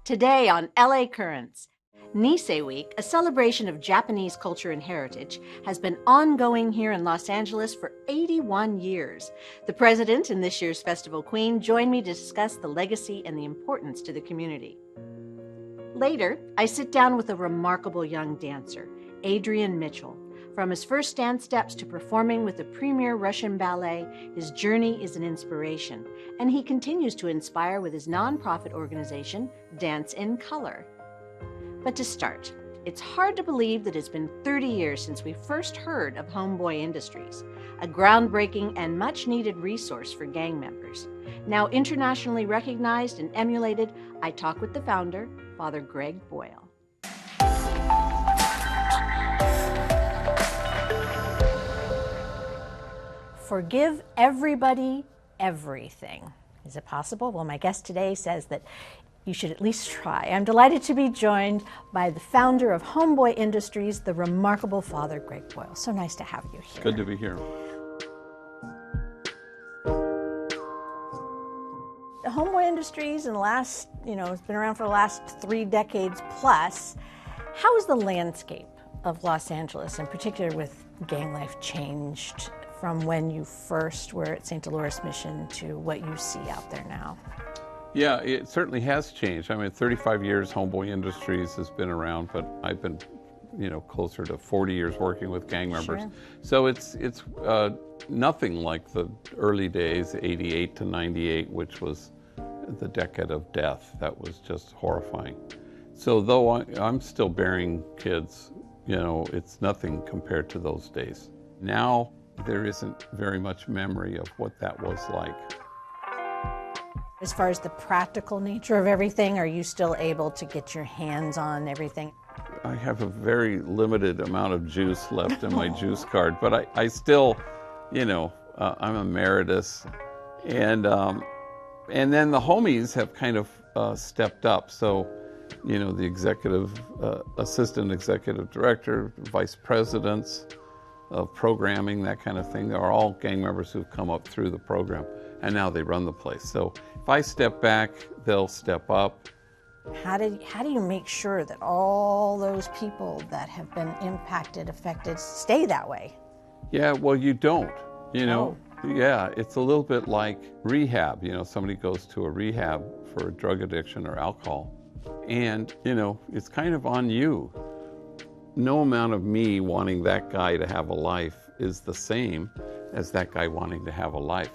Today on LA Currents, Nisei Week, a celebration of Japanese culture and heritage, has been ongoing here in Los Angeles for 81 years. The president and this year's festival queen join me to discuss the legacy and the importance to the community. Later, I sit down with a remarkable young dancer, Adrian Mitchell. From his first dance steps to performing with the premier Russian ballet, his journey is an inspiration, and he continues to inspire with his nonprofit organization, Dance in Color. But to start, it's hard to believe that it's been 30 years since we first heard of Homeboy Industries, a groundbreaking and much-needed resource for gang members. Now internationally recognized and emulated, I talk with the founder, Father Greg Boyle. Forgive everybody everything. Is it possible? Well, my guest today says that you should at least try. I'm delighted to be joined by the founder of Homeboy Industries, the remarkable Father Greg Boyle. So nice to have you here. Good to be here. The Homeboy Industries in the last, it's been around for the last 3 decades plus. How has the landscape of Los Angeles, in particular with gang life, changed from when you first were at St. Dolores Mission to what you see out there now? Yeah, it certainly has changed. I mean, 35 years Homeboy Industries has been around, but I've been, closer to 40 years working with gang members. Sure. So it's nothing like the early days, 88 to 98, which was the decade of death. That was just horrifying. So though I'm still bearing kids, it's nothing compared to those days. Now, there isn't very much memory of what that was like. As far as the practical nature of everything, are you still able to get your hands on everything? I have a very limited amount of juice left in my juice card, but I still, I'm emeritus. And then the homies have kind of stepped up. So, the executive, assistant executive director, vice presidents of programming, that kind of thing. They're all gang members who've come up through the program, and now they run the place. So if I step back, they'll step up. How do you make sure that all those people that have been impacted, affected, stay that way? Yeah, well, you don't, Oh. Yeah, it's a little bit like rehab. Somebody goes to a rehab for drug addiction or alcohol, and, it's kind of on you. No amount of me wanting that guy to have a life is the same as that guy wanting to have a life.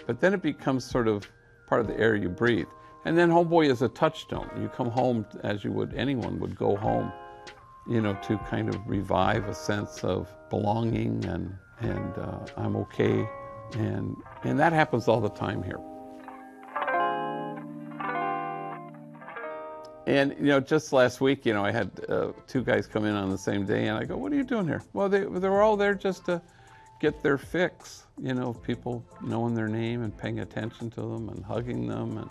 But then it becomes sort of part of the air you breathe. And then Homeboy is a touchstone. You come home as anyone would go home, to kind of revive a sense of belonging and I'm okay. And that happens all the time here. And, just last week, I had 2 guys come in on the same day, and I go, what are you doing here? Well, they were all there just to get their fix, people knowing their name and paying attention to them and hugging them.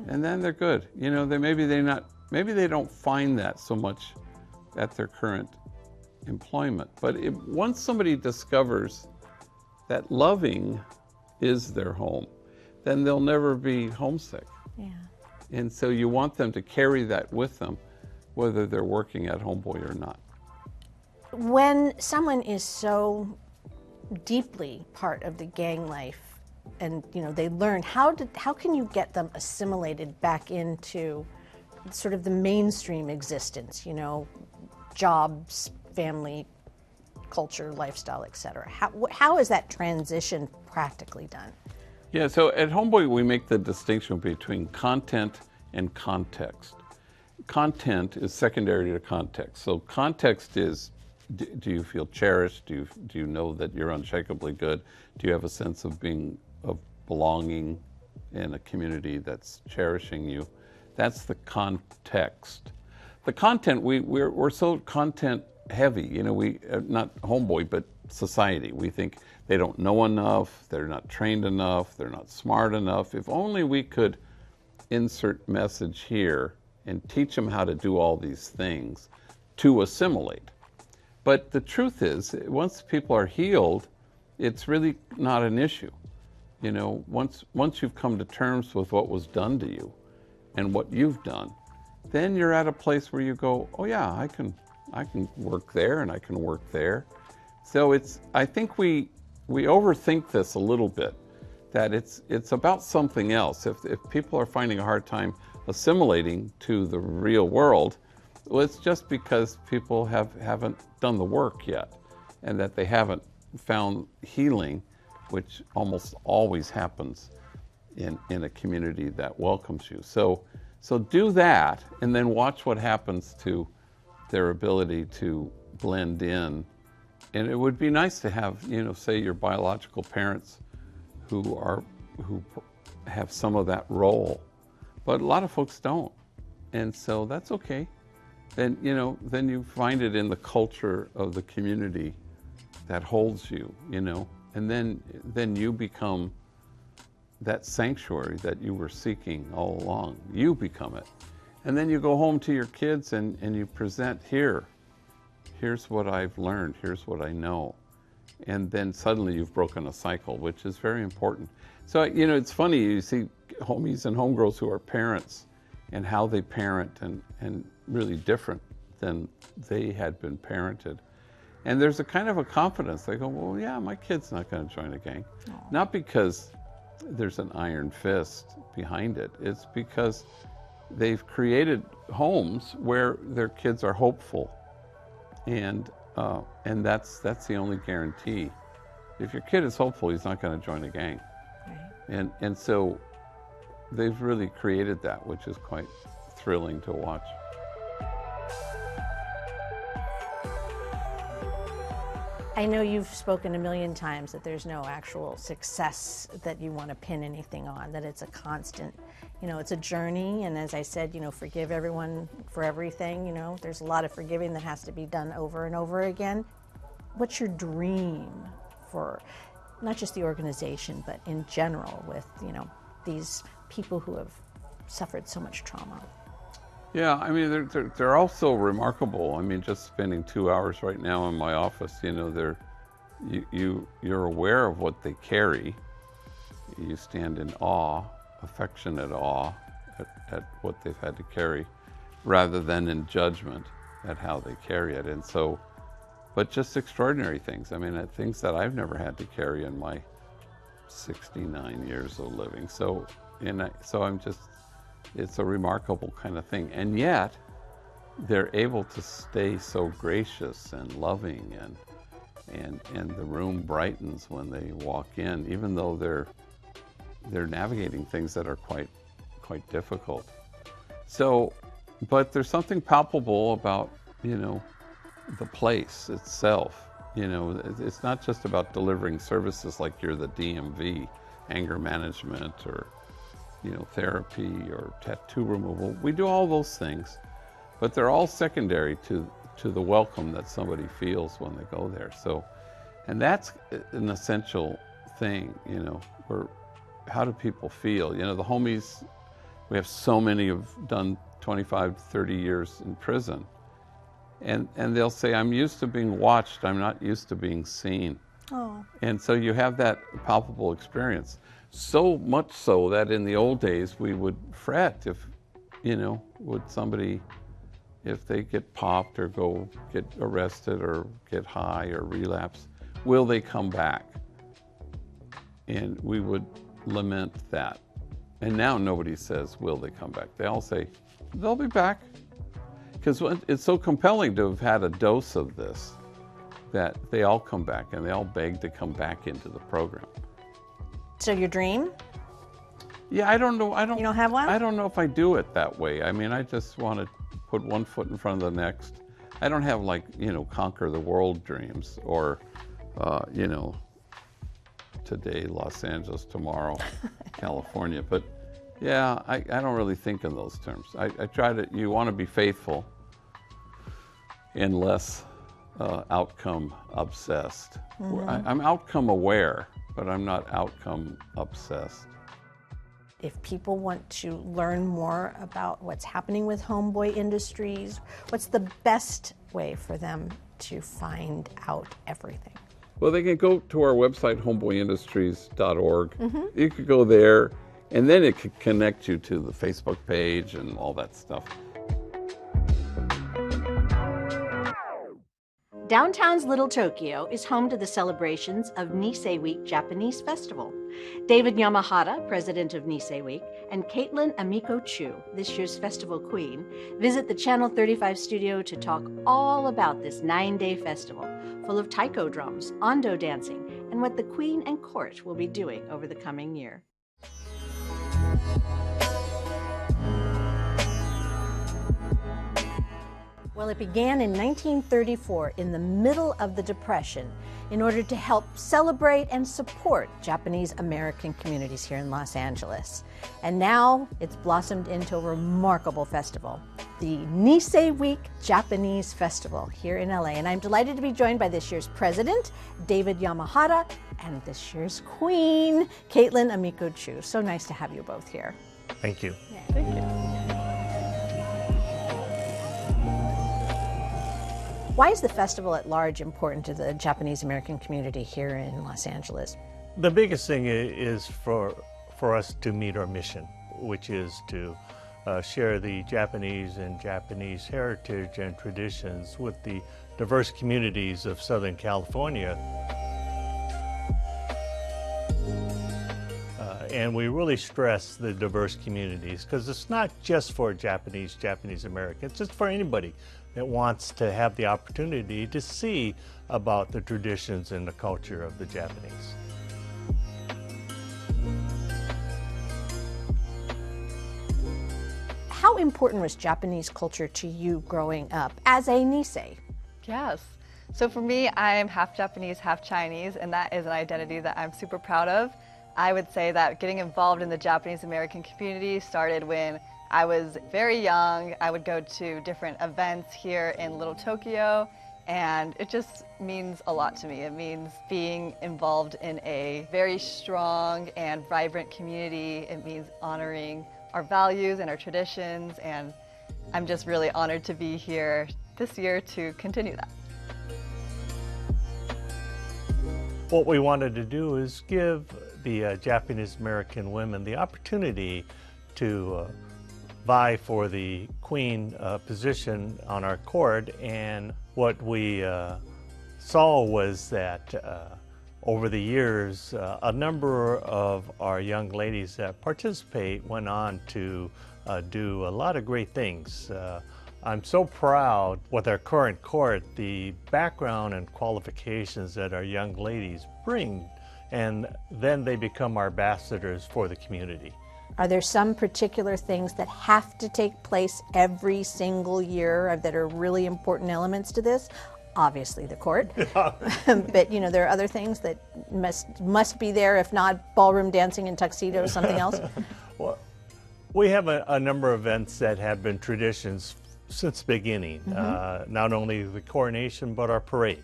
And then they're good. Maybe they don't find that so much at their current employment. But once somebody discovers that loving is their home, then they'll never be homesick. Yeah. And so you want them to carry that with them, whether they're working at Homeboy or not. When someone is so deeply part of the gang life and, they learn, how can you get them assimilated back into sort of the mainstream existence, jobs, family, culture, lifestyle, et cetera? How is that transition practically done? Yeah, so at Homeboy, we make the distinction between content and context. Content is secondary to context. So context is, do you feel cherished? Do you know that you're unshakably good? Do you have a sense of belonging in a community that's cherishing you? That's the context. The content, we're so content heavy. We not Homeboy, but society. We think they don't know enough, they're not trained enough, they're not smart enough. If only we could insert message here and teach them how to do all these things to assimilate. But the truth is, once people are healed, it's really not an issue. Once you've come to terms with what was done to you, and what you've done, then you're at a place where you go, oh yeah, I can work there and I can work there. So I think we overthink this a little bit, that it's about something else. If people are finding a hard time assimilating to the real world, well, it's just because people haven't done the work yet, and that they haven't found healing, which almost always happens in a community that welcomes you. So do that, and then watch what happens to their ability to blend in. And it would be nice to have, say your biological parents who have some of that role, but a lot of folks don't, and so that's okay. Then then you find it in the culture of the community that holds you, and then you become that sanctuary that you were seeking all along. You become it, and then you go home to your kids and you present, here's what I've learned, here's what I know. And then suddenly you've broken a cycle, which is very important. So, it's funny, you see homies and homegirls who are parents and how they parent and really different than they had been parented. And there's a kind of a confidence. They go, well, yeah, my kid's not going to join a gang. Aww. Not because there's an iron fist behind it. It's because they've created homes where their kids are hopeful. And that's the only guarantee. If your kid is hopeful, he's not going to join a gang. Right. And so they've really created that, which is quite thrilling to watch. I know you've spoken a million times that there's no actual success that you want to pin anything on, that it's a constant, it's a journey. And as I said, forgive everyone for everything. There's a lot of forgiving that has to be done over and over again. What's your dream for not just the organization, but in general with, these people who have suffered so much trauma? Yeah, I mean, they're all so remarkable. I mean, just spending 2 hours right now in my office, you're aware of what they carry. You stand in awe, affectionate awe at what they've had to carry, rather than in judgment at how they carry it. And so, but just extraordinary things. I mean, things that I've never had to carry in my 69 years of living. So I'm just, it's a remarkable kind of thing. And yet, they're able to stay so gracious and loving, and the room brightens when they walk in, even though they're navigating things that are quite difficult. So, but there's something palpable about, the place itself. It's not just about delivering services like you're the DMV, anger management, or therapy or tattoo removal. We do all those things, but they're all secondary to the welcome that somebody feels when they go there. So, and that's an essential thing, where how do people feel? The homies, we have so many who've done 25, 30 years in prison, and they'll say, I'm used to being watched, I'm not used to being seen. Oh. And so you have that palpable experience. So much so that in the old days we would fret if, would somebody, if they get popped or go get arrested or get high or relapse, will they come back? And we would lament that. And now nobody says, will they come back? They all say, they'll be back. Because it's so compelling to have had a dose of this that they all come back and they all beg to come back into the program. So your dream? Yeah, I don't know. You don't have one? I don't know if I do it that way. I mean, I just want to put one foot in front of the next. I don't have conquer the world dreams or, today Los Angeles, tomorrow California. But yeah, I don't really think in those terms. I try to, you want to be faithful and less outcome obsessed. Mm-hmm. I'm outcome aware, but I'm not outcome obsessed. If people want to learn more about what's happening with Homeboy Industries, what's the best way for them to find out everything? Well, they can go to our website, homeboyindustries.org. Mm-hmm. You could go there And then it could connect you to the Facebook page and all that stuff. Downtown's Little Tokyo is home to the celebrations of Nisei Week Japanese Festival. David Yamahata, president of Nisei Week, and Caitlin Amiko Chu, this year's festival queen, visit the Channel 35 studio to talk all about this 9-day festival, full of taiko drums, ando dancing, and what the queen and court will be doing over the coming year. Well, it began in 1934 in the middle of the Depression in order to help celebrate and support Japanese American communities here in Los Angeles. And now it's blossomed into a remarkable festival, the Nisei Week Japanese Festival here in LA. And I'm delighted to be joined by this year's president, David Yamahata, and this year's queen, Caitlin Amiko Chu. So nice to have you both here. Thank you. Yeah, thank you. Why is the festival at large important to the Japanese American community here in Los Angeles? The biggest thing is for us to meet our mission, which is to share the Japanese and Japanese heritage and traditions with the diverse communities of Southern California. And we really stress the diverse communities because it's not just for Japanese Americans, it's for anybody that wants to have the opportunity to see about the traditions and the culture of the Japanese. How important was Japanese culture to you growing up as a Nisei? Yes. So for me, I am half Japanese, half Chinese, and that is an identity that I'm super proud of. I would say that getting involved in the Japanese American community started when I was very young. I would go to different events here in Little Tokyo, and it just means a lot to me. It means being involved in a very strong and vibrant community. It means honoring our values and our traditions, and I'm just really honored to be here this year to continue that. What we wanted to do is give the Japanese American women the opportunity to vie for the queen position on our court, and what we saw was that over the years a number of our young ladies that participate went on to do a lot of great things. I'm so proud with our current court, the background and qualifications that our young ladies bring, and then they become our ambassadors for the community. Are there some particular things that have to take place every single year that are really important elements to this? Obviously the court, but you know, there are other things that must be there, if not ballroom dancing and tuxedos, something else? Well, we have a number of events that have been traditions since the beginning, not only the coronation, but our parade.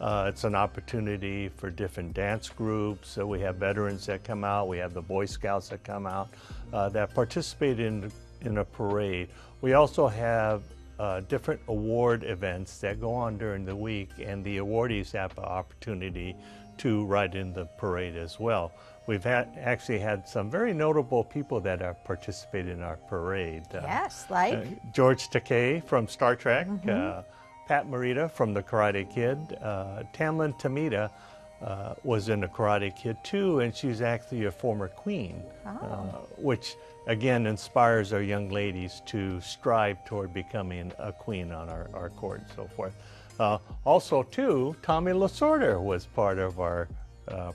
It's an opportunity for different dance groups. So we have veterans that come out, we have the Boy Scouts that come out that participate in a parade. We also have different award events that go on during the week, and the awardees have an opportunity to ride in the parade as well. We've actually had some very notable people that have participated in our parade. Yes, like? George Takei from Star Trek, Pat Morita from The Karate Kid, Tamlin Tamita was in The Karate Kid too, and she's actually a former queen, which again inspires our young ladies to strive toward becoming a queen on our court and so forth. Also too, Tommy Lasorda was part of our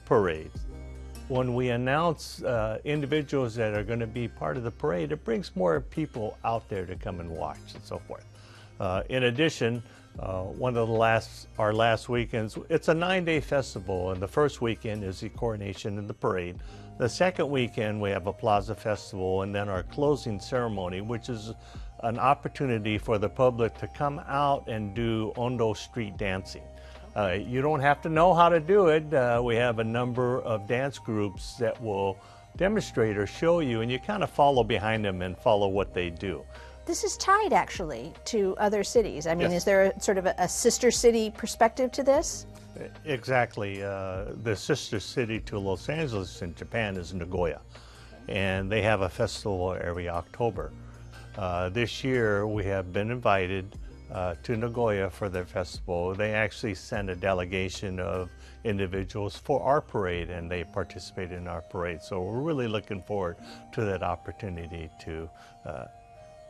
parade. When we announce individuals that are going to be part of the parade, it brings more people out there to come and watch and so forth. In addition, one of our last weekends, it's a 9-day festival, and the first weekend is the coronation and the parade. The second weekend we have a plaza festival, and then our closing ceremony, which is an opportunity for the public to come out and do Ondo street dancing. You don't have to know how to do it. We have a number of dance groups that will demonstrate or show you, and you kind of follow behind them and follow what they do. This is tied actually to other cities. I mean, Yes. Is there a sort of a sister city perspective to this? Exactly. The sister city to Los Angeles in Japan is Nagoya. and they have a festival every October. This year we have been invited to Nagoya for their festival. They actually sent a delegation of individuals for our parade, and they participated in our parade. So we're really looking forward to that opportunity to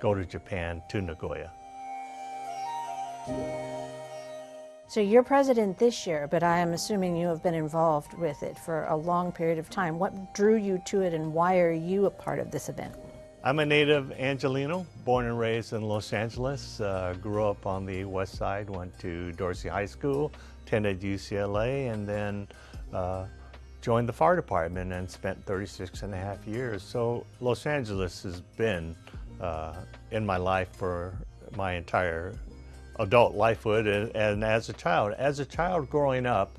go to Japan, to Nagoya. So you're president this year, but I am assuming you have been involved with it for a long period of time. What drew you to it, and why are you a part of this event? I'm a native Angelino, born and raised in Los Angeles. Grew up on the west side, went to Dorsey High School, attended UCLA, and then joined the fire department and spent 36.5 years. So Los Angeles has been in my life for my entire adult lifehood, and as a child growing up,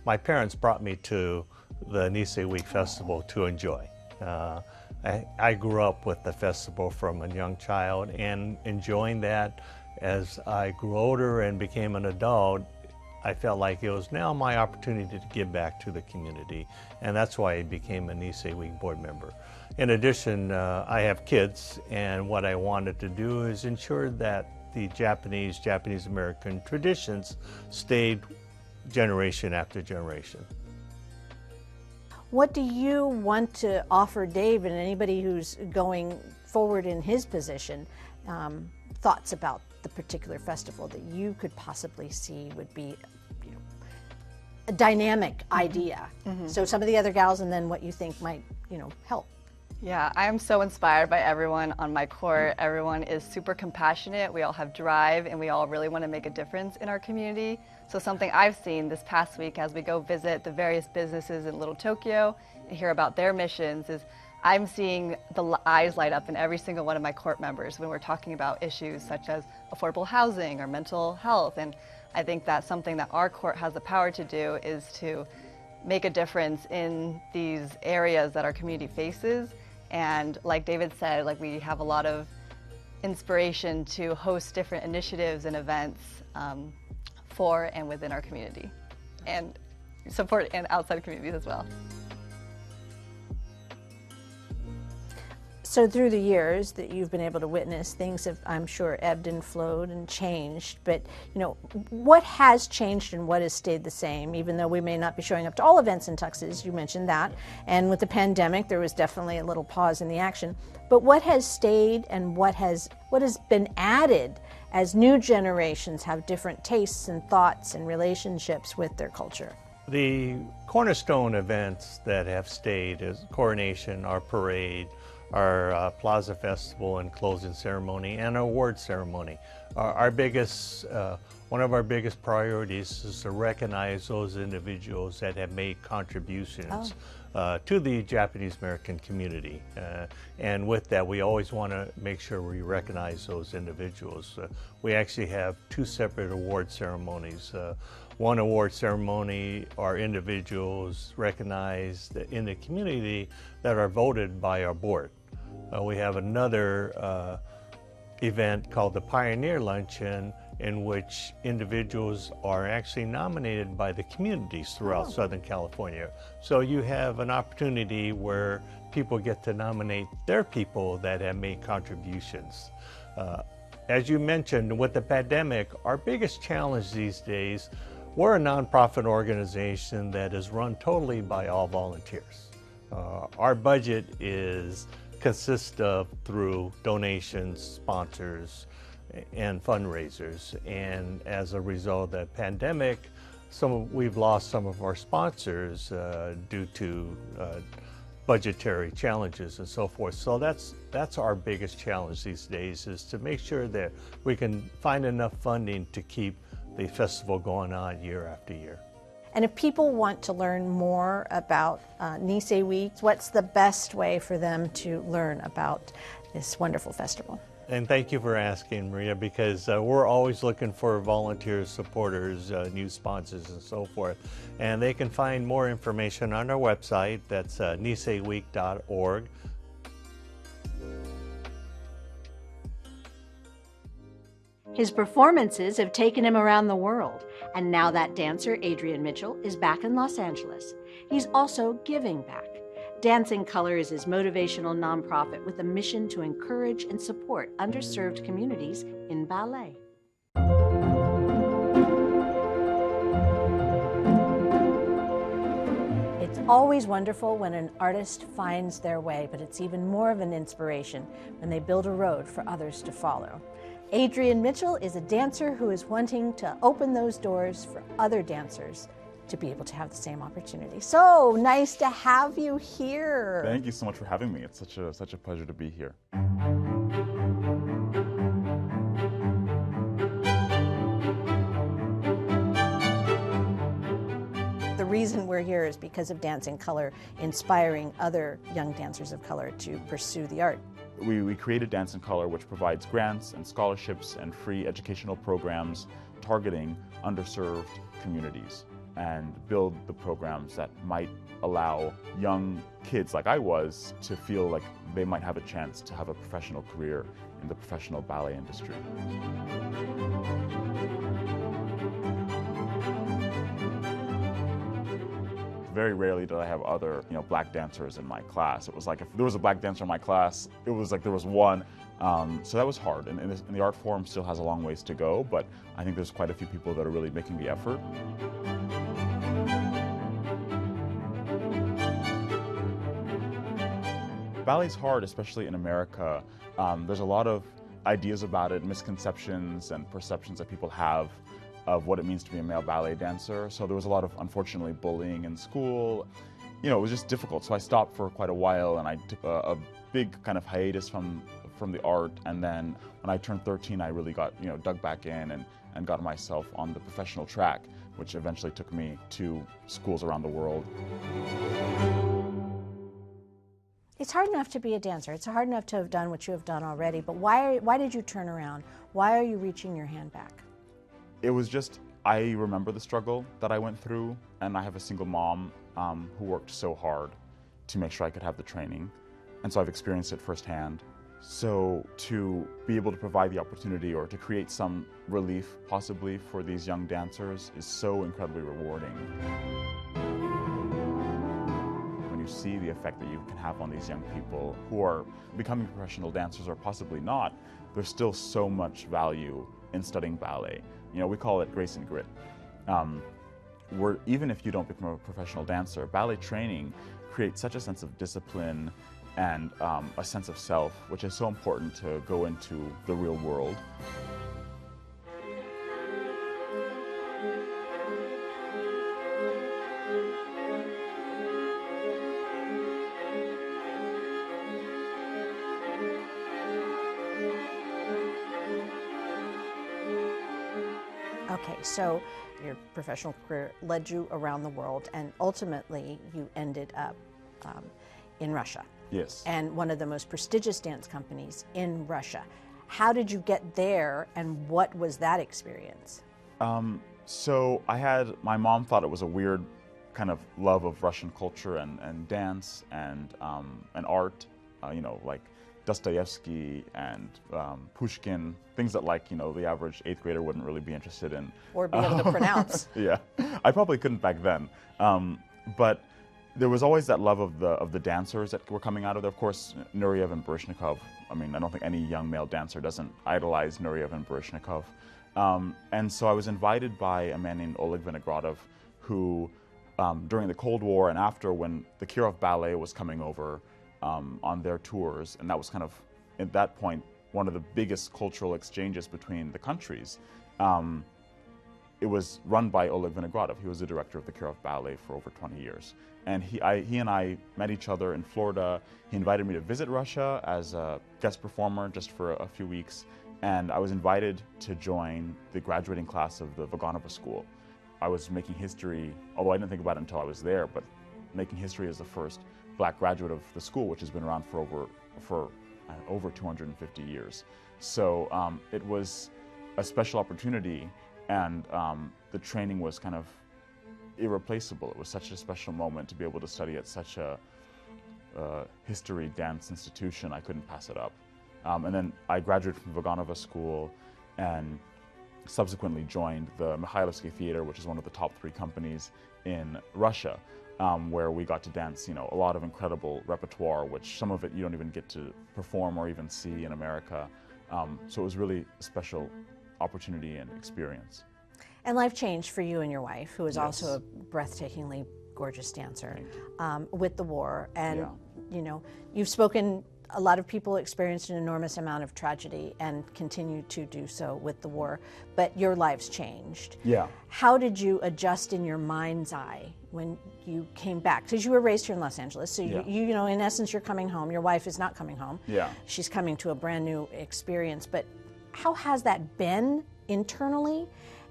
my parents brought me to the Nisei Week Festival to enjoy. I grew up with the festival from a young child, and enjoying that. As I grew older and became an adult, I felt like it was now my opportunity to give back to the community, and that's why I became a Nisei Week board member. In addition, I have kids, and what I wanted to do is ensure that the Japanese American traditions stayed generation after generation. What do you want to offer Dave and anybody who's going forward in his position, thoughts about the particular festival that you could possibly see would be, you know, a dynamic idea? So some of the other gals, and then what you think might, you know, help. Yeah, I am so inspired by everyone on my court. Everyone is super compassionate. We all have drive, and we all really want to make a difference in our community. So something I've seen this past week as we go visit the various businesses in Little Tokyo and hear about their missions is I'm seeing the eyes light up in every single one of my court members when we're talking about issues such as affordable housing or mental health. And I think that's something that our court has the power to do, is to make a difference in these areas that our community faces. And like David said, like, we have a lot of inspiration to host different initiatives and events for and within our community, and support and outside communities as well. So through the years that you've been able to witness, things have, I'm sure, ebbed and flowed and changed. But, you know, what has changed and what has stayed the same, even though we may not be showing up to all events in Tuxes? You mentioned that. And with the pandemic, there was definitely a little pause in the action. But what has stayed, and what has been added as new generations have different tastes and thoughts and relationships with their culture? The cornerstone events that have stayed is Coronation, our parade, our Plaza Festival and closing ceremony, and our award ceremony. Our biggest, one of our biggest priorities is to recognize those individuals that have made contributions to the Japanese American community. And with that, we always want to make sure we recognize those individuals. We actually have two separate award ceremonies. One award ceremony are individuals recognized in the community that are voted by our board. We have another event called the Pioneer Luncheon, in which individuals are actually nominated by the communities throughout Southern California. So you have an opportunity where people get to nominate their people that have made contributions. As you mentioned, with the pandemic, our biggest challenge these days, we're a nonprofit organization that is run totally by all volunteers. Our budget consists of through donations, sponsors, and fundraisers. And as a result of the pandemic, we've lost some of our sponsors due to budgetary challenges and so forth. So that's our biggest challenge these days, is to make sure that we can find enough funding to keep the festival going on year after year. And if people want to learn more about Nisei Week, what's the best way for them to learn about this wonderful festival? And thank you for asking, Maria, because we're always looking for volunteers, supporters, new sponsors, and so forth. And they can find more information on our website. That's niseiweek.org. His performances have taken him around the world, and now that dancer, Adrian Mitchell, is back in Los Angeles. He's also giving back. Dancing Color is his motivational nonprofit with a mission to encourage and support underserved communities in ballet. It's always wonderful when an artist finds their way, but it's even more of an inspiration when they build a road for others to follow. Adrian Mitchell is a dancer who is wanting to open those doors for other dancers to be able to have the same opportunity. So nice to have you here. Thank you so much for having me. It's such a pleasure to be here. The reason we're here is because of Dancing Color, inspiring other young dancers of color to pursue the art. We created Dance in Color, which provides grants and scholarships and free educational programs targeting underserved communities, and build the programs that might allow young kids like I was to feel like they might have a chance to have a professional career in the professional ballet industry. Very rarely did I have other, black dancers in my class. It was like if there was a black dancer in my class, it was like there was one. So that was hard, and the art form still has a long ways to go, but I think there's quite a few people that are really making the effort. Ballet's hard, especially in America. There's a lot of ideas about it, misconceptions and perceptions that people have of what it means to be a male ballet dancer. So there was a lot of, unfortunately, bullying in school. It was just difficult. So I stopped for quite a while, and I took a big kind of hiatus from the art. And then when I turned 13, I really got, dug back in and got myself on the professional track, which eventually took me to schools around the world. It's hard enough to be a dancer. It's hard enough to have done what you have done already, but why did you turn around? Why are you reaching your hand back? It was just, I remember the struggle that I went through, and I have a single mom who worked so hard to make sure I could have the training, and so I've experienced it firsthand. So to be able to provide the opportunity or to create some relief possibly for these young dancers is so incredibly rewarding. When you see the effect that you can have on these young people who are becoming professional dancers or possibly not, there's still so much value in studying ballet. We call it grace and grit. Even if you don't become a professional dancer, ballet training creates such a sense of discipline and a sense of self, which is so important to go into the real world. Okay, so your professional career led you around the world, and ultimately you ended up in Russia. Yes. And one of the most prestigious dance companies in Russia. How did you get there, and what was that experience? So my mom thought it was a weird kind of love of Russian culture and dance and art, like Dostoevsky and Pushkin, things that the average 8th grader wouldn't really be interested in. Or be able to pronounce. Yeah, I probably couldn't back then. But there was always that love of the dancers that were coming out of there. Of course, Nureyev and Baryshnikov. I mean, I don't think any young male dancer doesn't idolize Nureyev and Baryshnikov. And so I was invited by a man named Oleg Vinogradov, who during the Cold War and after, when the Kirov Ballet was coming over on their tours, and that was kind of, at that point, one of the biggest cultural exchanges between the countries. It was run by Oleg Vinogradov. He was the director of the Kirov Ballet for over 20 years. And he and I met each other in Florida. He invited me to visit Russia as a guest performer just for a few weeks. And I was invited to join the graduating class of the Vaganova School. I was making history, although I didn't think about it until I was there, but making history as the first black graduate of the school, which has been around for over 250 years. So it was a special opportunity, and the training was kind of irreplaceable. It was such a special moment to be able to study at such a history dance institution. I couldn't pass it up. And then I graduated from Vaganova School and subsequently joined the Mikhailovsky Theater, which is one of the top 3 companies in Russia. where we got to dance, a lot of incredible repertoire, which some of it you don't even get to perform or even see in America. So it was really a special opportunity and experience. And life changed for you and your wife, who is Yes. also a breathtakingly gorgeous dancer, with the war. And, you've spoken, a lot of people experienced an enormous amount of tragedy and continue to do so with the war, but your lives changed. Yeah. How did you adjust in your mind's eye when you came back? Because you were raised here in Los Angeles, so you know, in essence, you're coming home. Your wife is not coming home. Yeah. She's coming to a brand new experience. But how has that been internally,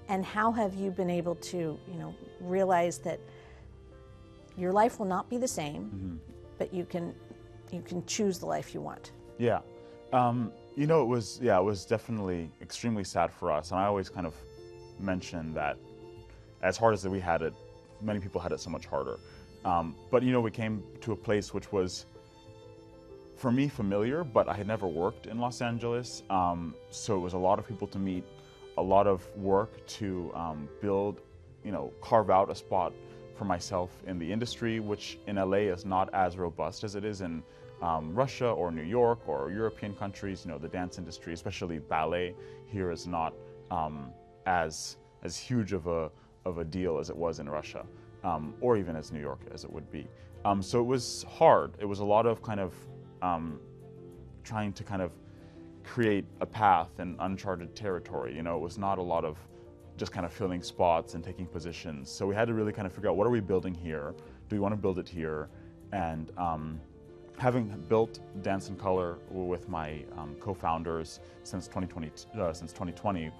and how have you been able to, realize that your life will not be the same, but you can choose the life you want? Yeah. It was definitely extremely sad for us. And I always kind of mention that as hard as we had it, many people had it so much harder. But we came to a place which was, for me, familiar, but I had never worked in Los Angeles. So it was a lot of people to meet, a lot of work to build, carve out a spot for myself in the industry, which in LA is not as robust as it is in Russia or New York or European countries. The dance industry, especially ballet, here is not as huge of a deal as it was in Russia, or even as New York as it would be. So it was hard. It was a lot of kind of trying to kind of create a path in uncharted territory. It was not a lot of just kind of filling spots and taking positions. So we had to really kind of figure out, what are we building here? Do we want to build it here? And having built Dance in Color with my co-founders since 2020,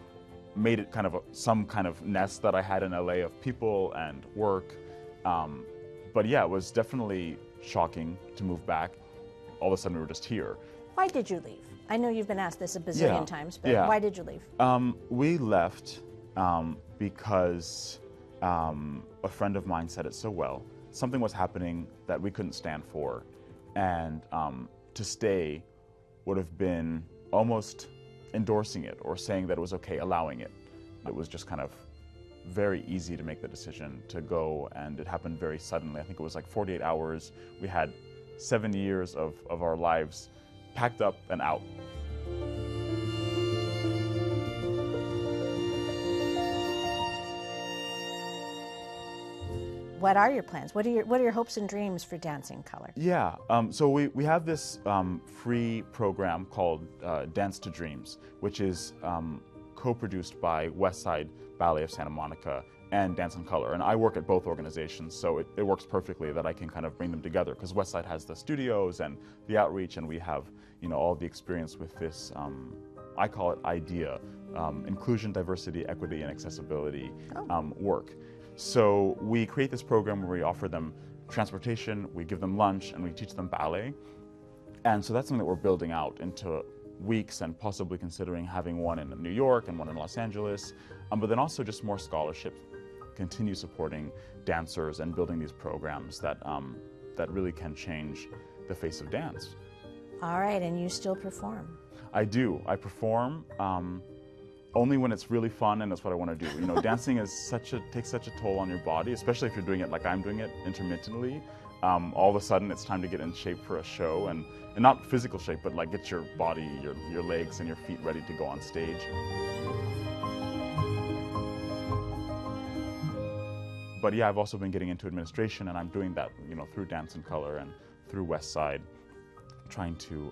made it kind of some kind of nest that I had in LA of people and work. But yeah, it was definitely shocking to move back. All of a sudden we were just here. Why did you leave? I know you've been asked this a bazillion times, but why did you leave? We left because a friend of mine said it so well. Something was happening that we couldn't stand for, and to stay would have been almost endorsing it or saying that it was okay, allowing it. It was just kind of very easy to make the decision to go, and it happened very suddenly. I think it was like 48 hours. We had 7 years of our lives packed up and out. What are your plans? What are your hopes and dreams for Dance in Color? Yeah, so we have this free program called Dance to Dreams, which is co-produced by Westside Ballet of Santa Monica and Dance in Color. And I work at both organizations, so it works perfectly that I can kind of bring them together, because Westside has the studios and the outreach, and we have all the experience with this, I call it IDEA, inclusion, diversity, equity, and accessibility work. So we create this program where we offer them transportation, we give them lunch, and we teach them ballet. And so that's something that we're building out into weeks, and possibly considering having one in New York and one in Los Angeles. But then also just more scholarships, continue supporting dancers and building these programs that really can change the face of dance. All right, and you still perform? I do. I perform. Only when it's really fun and that's what I want to do. Dancing is takes such a toll on your body, especially if you're doing it like I'm doing it intermittently. All of a sudden it's time to get in shape for a show, and not physical shape, but like get your body, your legs and your feet ready to go on stage. But yeah, I've also been getting into administration, and I'm doing that, through Dance in Color and through Westside, trying to,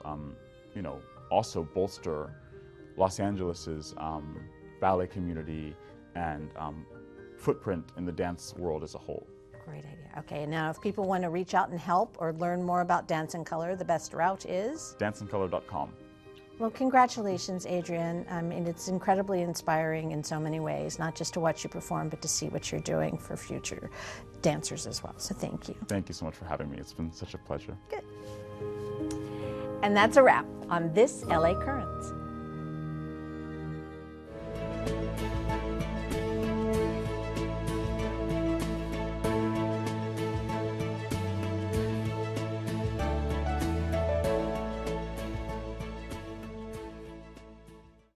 also bolster Los Angeles's ballet community and footprint in the dance world as a whole. Great idea. Okay, and now if people want to reach out and help or learn more about Dance in Color, the best route is? danceincolor.com. Well, congratulations, Adrian. I mean, it's incredibly inspiring in so many ways, not just to watch you perform, but to see what you're doing for future dancers as well. So thank you. Thank you so much for having me. It's been such a pleasure. Good. And that's a wrap on this LA Currents.